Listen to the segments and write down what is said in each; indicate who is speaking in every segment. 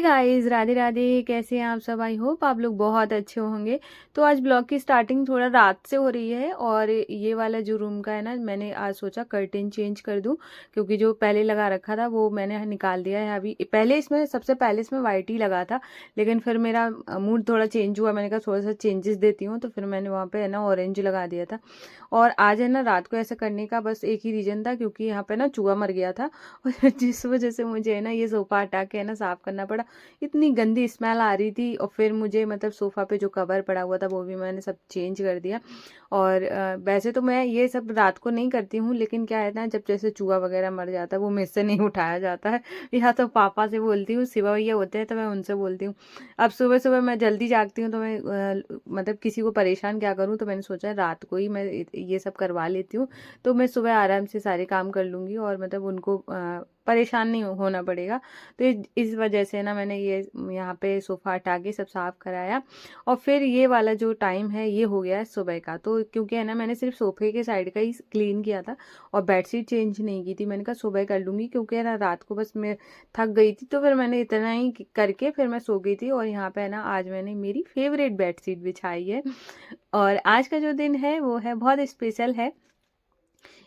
Speaker 1: Guys, Radhe Radhe. कैसे हैं आप सब? आई होप आप लोग बहुत अच्छे होंगे। तो आज ब्लॉग की स्टार्टिंग थोड़ा रात से हो रही है और ये वाला जो रूम का है ना, मैंने आज सोचा कर्टेन चेंज कर दूं, क्योंकि जो पहले लगा रखा था वो मैंने निकाल दिया है। अभी पहले इसमें सबसे पहले इसमें वाइट ही लगा था, लेकिन फिर मेरा मूड थोड़ा चेंज हुआ। मैंने कहा थोड़ा सा चेंजेस देती हूँ, तो फिर मैंने वहाँ पे है ना ऑरेंज लगा दिया था। और आज है ना रात को ऐसा करने का बस एक ही रीजन था, क्योंकि यहाँ पे ना चूहा मर गया था और जिस वजह से मुझे है ना ये सोफा हटा के है ना साफ करना पड़ा। इतनी गंदी स्मेल आ रही थी। और फिर मुझे मतलब सोफ़ा पे जो कवर पड़ा हुआ था वो भी मैंने सब चेंज कर दिया। और वैसे तो मैं ये सब रात को नहीं करती हूँ, लेकिन क्या है ना, जब जैसे चूहा वगैरह मर जाता है वो मुझसे नहीं उठाया जाता है। या तो पापा से बोलती हूँ, शिवा भैया होते हैं तो मैं उनसे बोलती हूँ। अब सुबह सुबह मैं जल्दी जागती हूँ तो मैं मतलब किसी को परेशान क्या करूँ, तो मैंने सोचा रात को ही मैं ये सब करवा लेती हूँ। तो मैं सुबह आराम से सारे काम कर लूँगी और मतलब उनको परेशान नहीं होना पड़ेगा। तो इस वजह से ना मैंने ये यहाँ पे सोफ़ा हटा के सब साफ कराया। और फिर ये वाला जो टाइम है ये हो गया है सुबह का। तो क्योंकि है ना मैंने सिर्फ सोफे के साइड का ही क्लीन किया था और बेडशीट चेंज नहीं की थी। मैंने कहा सुबह कर लूँगी, क्योंकि है ना रात को बस मैं थक गई थी, तो फिर मैंने इतना ही करके फिर मैं सो गई थी। और यहाँ पे है ना आज मैंने मेरी फेवरेट बेडशीट बिछाई है। और आज का जो दिन है वो है बहुत स्पेशल है,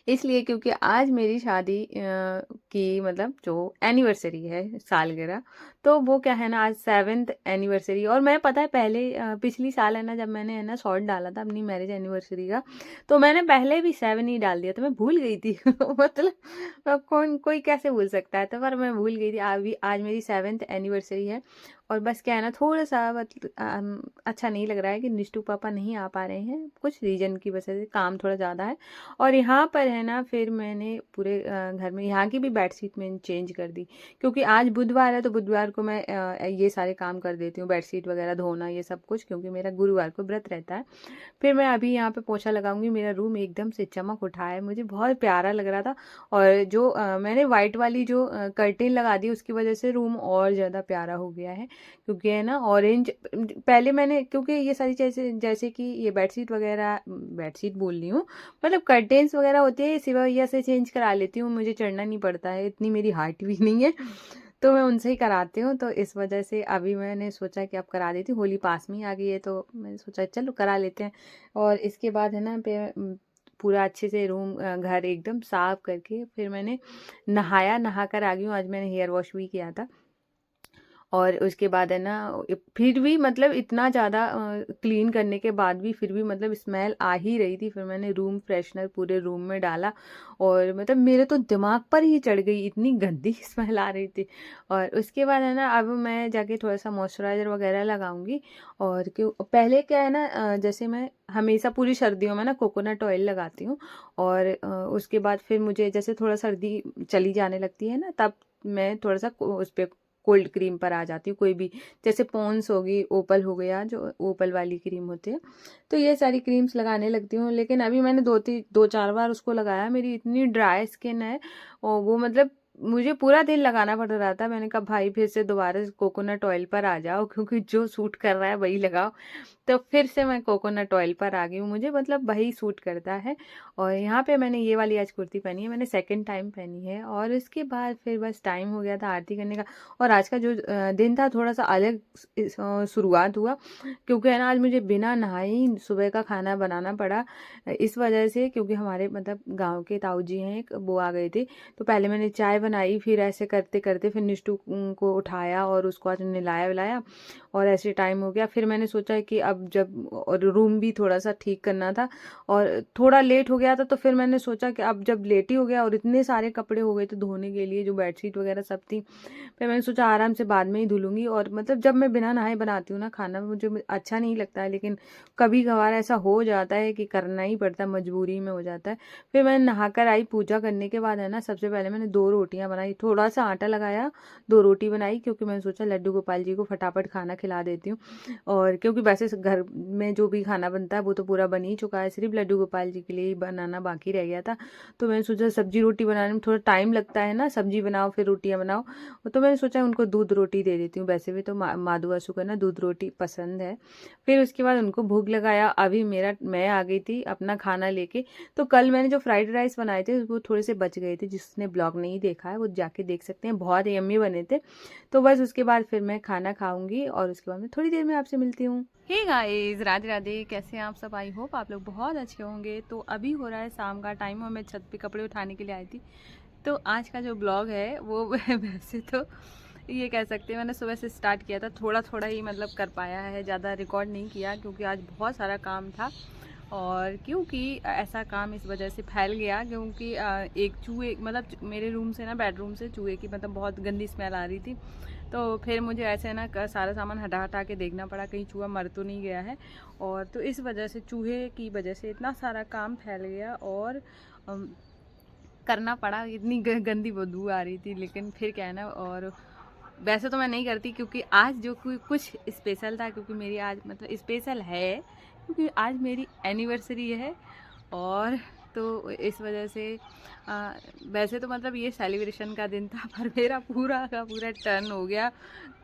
Speaker 1: इसलिए क्योंकि आज मेरी शादी की मतलब जो एनिवर्सरी है, सालगिरह। तो वो क्या है ना, आज 7th एनिवर्सरी। और मैं पता है पहले पिछली साल है ना, जब मैंने है ना शॉर्ट डाला था अपनी मैरिज एनिवर्सरी का, तो मैंने पहले भी 7 ही डाल दिया था। मैं भूल गई थी मतलब अब कौन कोई कैसे भूल सकता है, तो पर मैं भूल गई थी। अभी आज मेरी 7th एनिवर्सरी है। और बस क्या है ना, थोड़ा सा अच्छा नहीं लग रहा है कि निष्ठू पापा नहीं आ पा रहे हैं, कुछ रीजन की वजह से काम थोड़ा ज़्यादा है। और यहाँ पर है ना फिर मैंने पूरे घर में यहाँ की भी बेडशीट मैंने चेंज कर दी, क्योंकि आज बुधवार है तो बुधवार को मैं ये सारे काम कर देती हूँ, बेडशीट वगैरह धोना ये सब कुछ, क्योंकि मेरा गुरुवार को व्रत रहता है। फिर मैं अभी यहाँ पे पोछा लगाऊंगी। मेरा रूम एकदम से चमक उठा है, मुझे बहुत प्यारा लग रहा था। और जो मैंने वाइट वाली जो कर्टेन लगा दी उसकी वजह से रूम और ज़्यादा प्यारा हो गया है, क्योंकि है ना ऑरेंज। पहले मैंने क्योंकि ये सारी जैसे जैसे कि ये बेडशीट वगैरह, बेडशीट बोल रही हूँ मतलब कर्टेन्स वगैरह होती है, सिवा भैया से चेंज करा लेती हूँ, मुझे चढ़ना नहीं पड़ता है, इतनी मेरी हाइट भी नहीं है। तो मैं उनसे ही कराती हूँ। तो इस वजह से अभी मैंने सोचा कि अब करा देती हूँ, होली पास में ही आ गई है तो मैंने सोचा चलो करा लेते हैं। और इसके बाद है ना पूरा अच्छे से रूम घर एकदम साफ करके फिर मैंने नहाया, नहा कर आ गई हूँ। आज मैंने हेयर वॉश भी किया था। और उसके बाद है ना फिर भी मतलब इतना ज़्यादा क्लीन करने के बाद भी फिर भी मतलब स्मेल आ ही रही थी। फिर मैंने रूम फ्रेशनर पूरे रूम में डाला और मतलब मेरे तो दिमाग पर ही चढ़ गई, इतनी गंदी स्मेल आ रही थी। और उसके बाद है ना अब मैं जाके थोड़ा सा मॉइस्चराइज़र वगैरह लगाऊंगी। और क्यों पहले क्या है ना जैसे मैं हमेशा पूरी सर्दियों में ना कोकोनट ऑयल लगाती हूँ। और उसके बाद फिर मुझे जैसे थोड़ा सर्दी चली जाने लगती है ना, तब मैं थोड़ा सा उस पर कोल्ड क्रीम पर आ जाती हूँ। कोई भी जैसे पॉन्स होगी, ओपल हो गया, जो ओपल वाली क्रीम होती है, तो ये सारी क्रीम्स लगाने लगती हूँ। लेकिन अभी मैंने दो चार बार उसको लगाया, मेरी इतनी ड्राई स्किन है। और वो मतलब मुझे पूरा दिन लगाना पड़ रहा था। मैंने कहा भाई फिर से दोबारा कोकोनट ऑयल पर आ जाओ, क्योंकि जो सूट कर रहा है वही लगाओ। तो फिर से मैं कोकोनट ऑयल पर आ गई हूँ, मुझे मतलब वही सूट करता है। और यहाँ पे मैंने ये वाली आज कुर्ती पहनी है, मैंने सेकंड टाइम पहनी है। और इसके बाद फिर बस टाइम हो गया था आरती करने का। और आज का जो दिन था थोड़ा सा अलग शुरुआत हुआ, क्योंकि है ना आज मुझे बिना नहाए ही सुबह का खाना बनाना पड़ा। इस वजह से क्योंकि हमारे मतलब गांव के ताऊ जी हैं एक, वो आ गए थे। तो पहले मैंने चाय बनाई, फिर ऐसे करते करते फिर निष्ठू को उठाया और उसको आज नहलाया विलाया। और ऐसे टाइम हो गया। फिर मैंने सोचा कि अब जब और रूम भी थोड़ा सा ठीक करना था और थोड़ा लेट हो गया था, तो फिर मैंने सोचा कि अब जब लेट ही हो गया और इतने सारे कपड़े हो गए थे धोने के लिए, जो बेडशीट वगैरह सब थी, फिर मैंने सोचा आराम से बाद में ही धुलूंगी। और मतलब जब मैं बिना नहाए बनाती हूँ ना खाना, मुझे अच्छा नहीं लगता है, लेकिन कभी कभार ऐसा हो जाता है कि करना ही पड़ता है, मजबूरी में हो जाता है। फिर मैंने नहाकर आई, पूजा करने के बाद है ना सबसे पहले मैंने 2 रोटियां बनाई, थोड़ा सा आटा लगाया, 2 रोटी बनाई, क्योंकि मैंने सोचा लड्डू गोपाल जी को फटाफट खाना खिला देती हूँ। और क्योंकि वैसे घर में जो भी खाना बनता है वो तो पूरा बन ही चुका है, सिर्फ लड्डू गोपाल जी के लिए ही बनाना बाकी रह गया था। तो मैंने सोचा सब्जी रोटी बनाने में थोड़ा टाइम लगता है ना, सब्जी बनाओ फिर रोटियां बनाओ। तो मैंने सोचा उनको दूध रोटी दे देती हूँ, वैसे भी तो माधु आसू को ना दूध रोटी पसंद है। फिर उसके बाद उनको भूख लगाया। अभी मैं आ गई थी अपना खाना लेके। तो कल मैंने जो फ्राइड राइस बनाए थे वो थोड़े से बच गए थे, जिसने ब्लॉग नहीं देखा रखा है, वो जाके देख सकते हैं, बहुत यम्मी बने थे। तो बस उसके बाद फिर मैं खाना खाऊंगी और उसके बाद मैं थोड़ी देर में आपसे मिलती हूँ। हे गाइस, राधे राधे, कैसे हैं आप सब? आई होप आप लोग बहुत अच्छे होंगे। तो अभी हो रहा है शाम का टाइम और मैं छत पे कपड़े उठाने के लिए आई थी। तो आज का जो ब्लॉग है वो वैसे तो ये कह सकते हैं मैंने सुबह से स्टार्ट किया था, थोड़ा थोड़ा ही मतलब कर पाया है, ज़्यादा रिकॉर्ड नहीं किया क्योंकि आज बहुत सारा काम था। और क्योंकि ऐसा काम इस वजह से फैल गया क्योंकि एक चूहे मतलब मेरे रूम से ना, बेडरूम से चूहे की मतलब बहुत गंदी स्मेल आ रही थी। तो फिर मुझे ऐसे ना सारा सामान हटा हटा के देखना पड़ा कहीं चूहा मर तो नहीं गया है। और तो इस वजह से, चूहे की वजह से इतना सारा काम फैल गया और करना पड़ा। इतनी गंदी बदबू आ रही थी, लेकिन फिर क्या है ना, और वैसे तो मैं नहीं करती क्योंकि आज जो कुछ स्पेशल था, क्योंकि मेरी आज मतलब स्पेशल है क्योंकि आज मेरी एनिवर्सरी है। और तो इस वजह से वैसे तो मतलब ये सेलिब्रेशन का दिन था, पर मेरा पूरा का पूरा टर्न हो गया,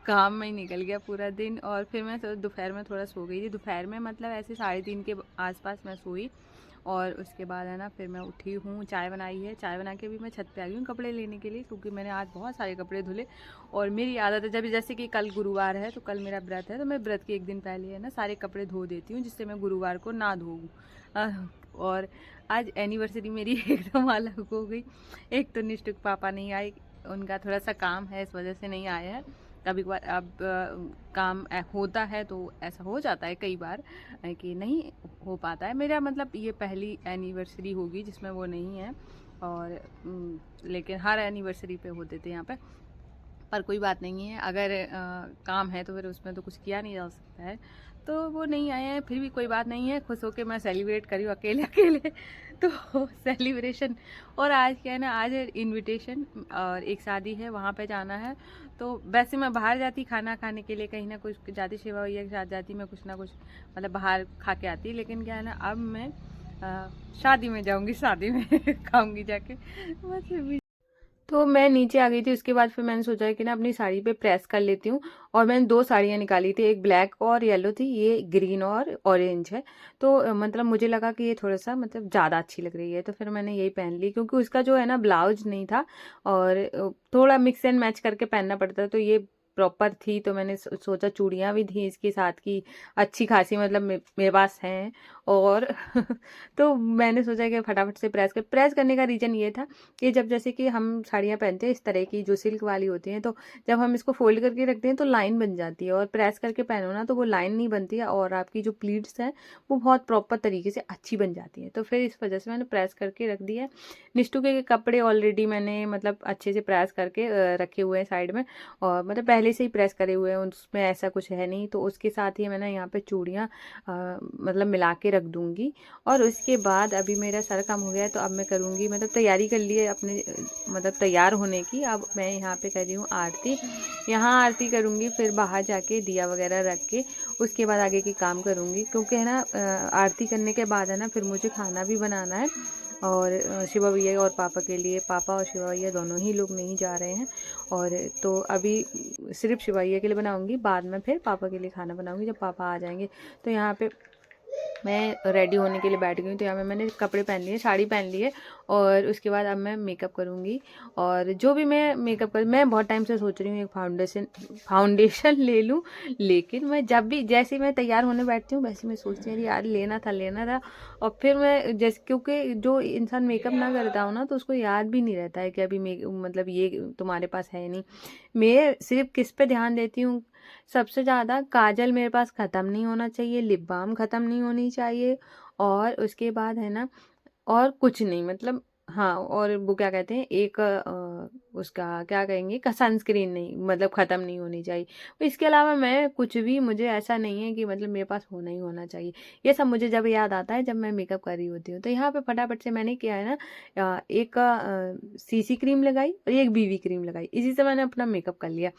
Speaker 1: काम में ही निकल गया पूरा दिन। और फिर मैं दोपहर में थोड़ा सो गई थी, दोपहर में मतलब ऐसे 3:30 के आसपास मैं सोई। और उसके बाद है ना फिर मैं उठी हूँ, चाय बनाई है, चाय बना के भी मैं छत पे आ गई हूँ कपड़े लेने के लिए क्योंकि मैंने आज बहुत सारे कपड़े धुले। और मेरी आदत है, जब जैसे कि कल गुरुवार है तो कल मेरा व्रत है, तो मैं व्रत के एक दिन पहले है ना सारे कपड़े धो देती हूँ जिससे मैं गुरुवार को ना धोऊँ। और आज एनिवर्सरी मेरी एकदम अलग हो गई। एक तो निष्ठुक पापा नहीं आए, उनका थोड़ा सा काम है इस वजह से नहीं आया है। कभी कभार अब काम होता है तो ऐसा हो जाता है कई बार कि नहीं हो पाता है। मेरा मतलब ये पहली एनिवर्सरी होगी जिसमें वो नहीं है। और लेकिन हर एनिवर्सरी पे होते थे यहाँ पे, पर कोई बात नहीं है, अगर काम है तो फिर उसमें तो कुछ किया नहीं जा सकता है। तो वो नहीं आए हैं, फिर भी कोई बात नहीं है, खुश होकर मैं सेलिब्रेट करी हूँ अकेले अकेले। तो सेलिब्रेशन। और आज क्या है ना, आज इनविटेशन और एक शादी है, वहाँ पे जाना है। तो वैसे मैं बाहर जाती खाना खाने के लिए, कहीं ना कुछ जाती, शिवा भैया के साथ जाती, मैं कुछ ना कुछ मतलब बाहर खा के आती। लेकिन क्या है ना, अब मैं शादी में जाऊँगी, शादी में खाऊँगी जाके बस। तो मैं नीचे आ गई थी, उसके बाद फिर मैंने सोचा कि ना अपनी साड़ी पे प्रेस कर लेती हूँ। और मैंने 2 साड़ियाँ निकाली थी, एक ब्लैक और येलो थी, ये ग्रीन और ऑरेंज है। तो मतलब मुझे लगा कि ये थोड़ा सा मतलब ज़्यादा अच्छी लग रही है, तो फिर मैंने यही पहन ली क्योंकि उसका जो है ना ब्लाउज नहीं था और थोड़ा मिक्स एंड मैच करके पहनना पड़ता है, तो ये प्रॉपर थी। तो मैंने सोचा चूड़ियाँ भी थी इसके साथ की अच्छी खासी, मतलब मेरे पास हैं। और तो मैंने सोचा कि फटाफट से प्रेस करने का रीज़न ये था कि जब जैसे कि हम साड़ियाँ पहनते हैं इस तरह की जो सिल्क वाली होती हैं, तो जब हम इसको फोल्ड करके रखते हैं तो लाइन बन जाती है, और प्रेस करके पहनो ना तो वो लाइन नहीं बनती है और आपकी जो प्लीट्स हैं वो बहुत प्रॉपर तरीके से अच्छी बन जाती है। तो फिर इस वजह से मैंने प्रेस करके रख दिया है। निष्ठू के कपड़े ऑलरेडी मैंने मतलब अच्छे से प्रेस करके रखे हुए हैं साइड में, और मतलब पहले से ही प्रेस करे हुए हैं, उसमें ऐसा कुछ है नहीं। तो उसके साथ ही मैंने यहाँ पे चूड़ियाँ मतलब मिला के रख दूँगी। और उसके बाद अभी मेरा सारा काम हो गया है, तो अब मैं करूँगी मतलब तैयारी कर ली है अपने मतलब तैयार होने की। अब मैं यहाँ पे कर रही हूँ आरती, यहाँ आरती करूँगी, फिर बाहर जाके दिया वगैरह रख के उसके बाद आगे की काम करूँगी क्योंकि है ना आरती करने के बाद है ना फिर मुझे खाना भी बनाना है। और शिवा भैया और पापा के लिए, पापा और शिवा भैया दोनों ही लोग नहीं जा रहे हैं। और तो अभी सिर्फ शिवा भैया के लिए बनाऊँगी, बाद में फिर पापा के लिए खाना बनाऊँगी जब पापा आ जाएंगे। तो यहाँ पे मैं रेडी होने के लिए बैठ गई हूँ। तो यहाँ पे मैंने कपड़े पहन लिए, साड़ी पहन ली है, और उसके बाद अब मैं मेकअप करूँगी। और जो भी मैं मेकअप कर, मैं बहुत टाइम से सोच रही हूँ एक फाउंडेशन ले लूँ, लेकिन मैं जब भी जैसे मैं तैयार होने बैठती हूँ वैसे मैं सोचती हूँ यार लेना था। और फिर मैं जैसे, क्योंकि जो इंसान मेकअप ना करता हो ना तो उसको याद भी नहीं रहता है कि अभी मतलब ये तुम्हारे पास है नहीं। मैं सिर्फ किस पे ध्यान देती हूँ, सबसे ज़्यादा काजल मेरे पास ख़त्म नहीं होना चाहिए, लिप बाम ख़त्म नहीं होनी चाहिए, और उसके बाद है ना और कुछ नहीं, मतलब हाँ, और वो क्या कहते हैं एक उसका क्या कहेंगे का सनस्क्रीन नहीं, मतलब ख़त्म नहीं होनी चाहिए। इसके अलावा मैं कुछ भी, मुझे ऐसा नहीं है कि मतलब मेरे पास होना ही होना चाहिए। ये सब मुझे जब याद आता है जब मैं मेकअप कर रही होती हूँ। तो यहाँ पे फटाफट से मैंने किया है ना एक सीसी क्रीम लगाई और एक बीवी क्रीम लगाई, इसी से मैंने अपना मेकअप कर लिया।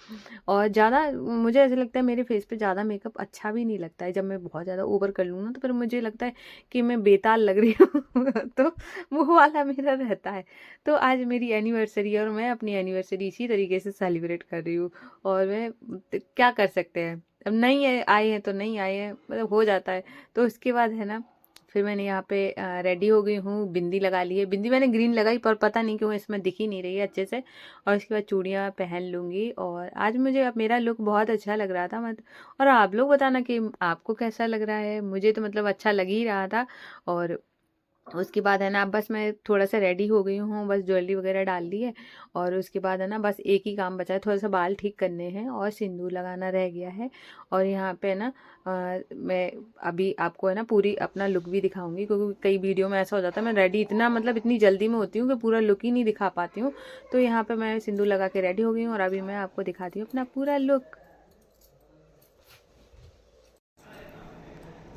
Speaker 1: और ज़्यादा मुझे ऐसा लगता है मेरे फेस पे ज़्यादा मेकअप अच्छा भी नहीं लगता है, जब मैं बहुत ज़्यादा ओवर कर लूँ ना तो फिर मुझे लगता है कि मैं बेताल लग रही हूँ। तो वो वाला मेरा रहता है। तो आज मेरी एनिवर्सरी है और मैं अपनी एनिवर्सरी इसी तरीके से सेलिब्रेट कर रही हूँ। और मैं क्या कर सकते हैं, अब नहीं है आए हैं तो नहीं आए हैं, मतलब हो जाता है। तो उसके बाद है ना फिर मैंने यहाँ पे रेडी हो गई हूँ, बिंदी लगा ली है। बिंदी मैंने ग्रीन लगाई पर पता नहीं क्यों इसमें दिख ही नहीं रही है अच्छे से। और उसके बाद चूड़ियाँ पहन लूँगी। और आज मुझे अब मेरा लुक बहुत अच्छा लग रहा था मत। और आप लोग बताना कि आपको कैसा लग रहा है। मुझे तो मतलब अच्छा लग ही रहा था। और उसके बाद है ना, अब बस मैं थोड़ा सा रेडी हो गई हूँ, बस ज्वेलरी वगैरह डाल ली है। और उसके बाद है ना, बस एक ही काम बचा है, थोड़ा सा बाल ठीक करने हैं और सिंदूर लगाना रह गया है। और यहाँ पे ना मैं अभी आपको है ना पूरी अपना लुक भी दिखाऊंगी, क्योंकि कई वीडियो में ऐसा हो जाता है मैं रेडी इतना मतलब इतनी जल्दी में होती हूँ कि पूरा लुक ही नहीं दिखा पाती हूँ। तो यहाँ पर मैं सिंदूर लगा के रेडी हो गई हूँ और अभी मैं आपको दिखाती हूँ अपना पूरा लुक।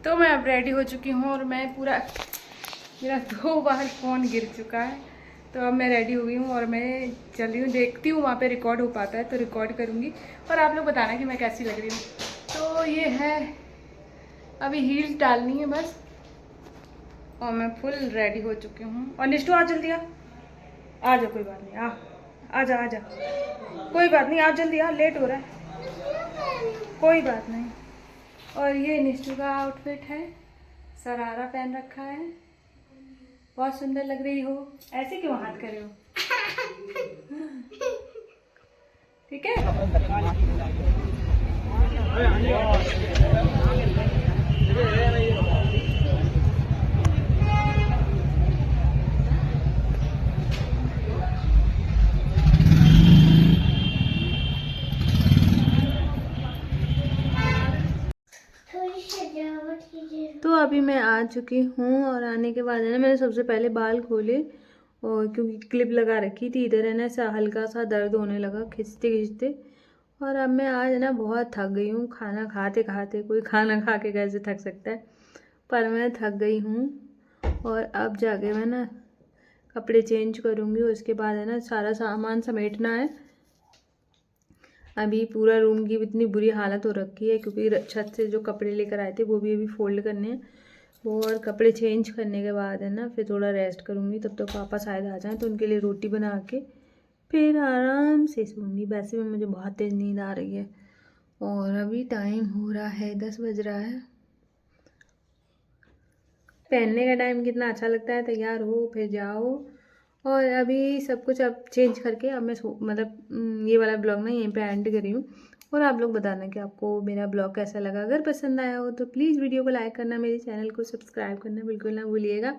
Speaker 1: तो मैं अब रेडी हो चुकी हूँ और मैं पूरा, मेरा 2 बार फ़ोन गिर चुका है। तो अब मैं रेडी हो गई हूँ और मैं चल रही हूँ, देखती हूँ वहाँ पे रिकॉर्ड हो पाता है तो रिकॉर्ड करूँगी। और आप लोग बताना कि मैं कैसी लग रही हूँ। तो ये है, अभी हील्स डालनी है बस। और मैं फुल रेडी हो चुकी हूँ। और निष्ठू आ जल्दी आ जा, कोई बात नहीं, आ जा आ जा, कोई बात नहीं, आ जल्दी आ, लेट हो रहा है, कोई बात नहीं। और ये निष्ठू का आउटफिट है, शरारा पहन रखा है, बहुत सुंदर लग रही हो। ऐसे क्यों हाथ कर रहे हो? ठीक है। तो अभी मैं आ चुकी हूँ और आने के बाद है ना, मैंने सबसे पहले बाल खोले। और क्योंकि क्लिप लगा रखी थी इधर है ना, ऐसा हल्का सा दर्द होने लगा खींचते खींचते। और अब मैं आज है ना बहुत थक गई हूँ, खाना खाते खाते। कोई खाना खा के कैसे थक सकता है, पर मैं थक गई हूँ। और अब जाके मैं ना कपड़े चेंज करूँगी। उसके बाद है ना सारा सामान समेटना है। अभी पूरा रूम की इतनी बुरी हालत हो रखी है, क्योंकि छत से जो कपड़े लेकर आए थे वो भी अभी फोल्ड करने हैं वो। और कपड़े चेंज करने के बाद है ना फिर थोड़ा रेस्ट करूँगी। तब तक पापा शायद आ जाएँ तो उनके लिए रोटी बना के फिर आराम से सोऊंगी। वैसे भी मुझे बहुत तेज़ नींद आ रही है। और अभी टाइम हो रहा है 10 बज रहा है। पहनने का टाइम कितना अच्छा लगता है, तैयार हो फिर जाओ। और अभी सब कुछ अब चेंज करके अब मैं मतलब ये वाला ब्लॉग ना यहीं पे एंड कर रही हूँ। और आप लोग बताना कि आपको मेरा ब्लॉग कैसा लगा। अगर पसंद आया हो तो प्लीज़ वीडियो को लाइक करना, मेरे चैनल को सब्सक्राइब करना बिल्कुल ना भूलिएगा।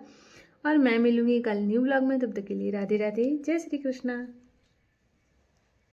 Speaker 1: और मैं मिलूँगी कल न्यू ब्लॉग में, तब तक के लिए राधे राधे, जय श्री कृष्णा।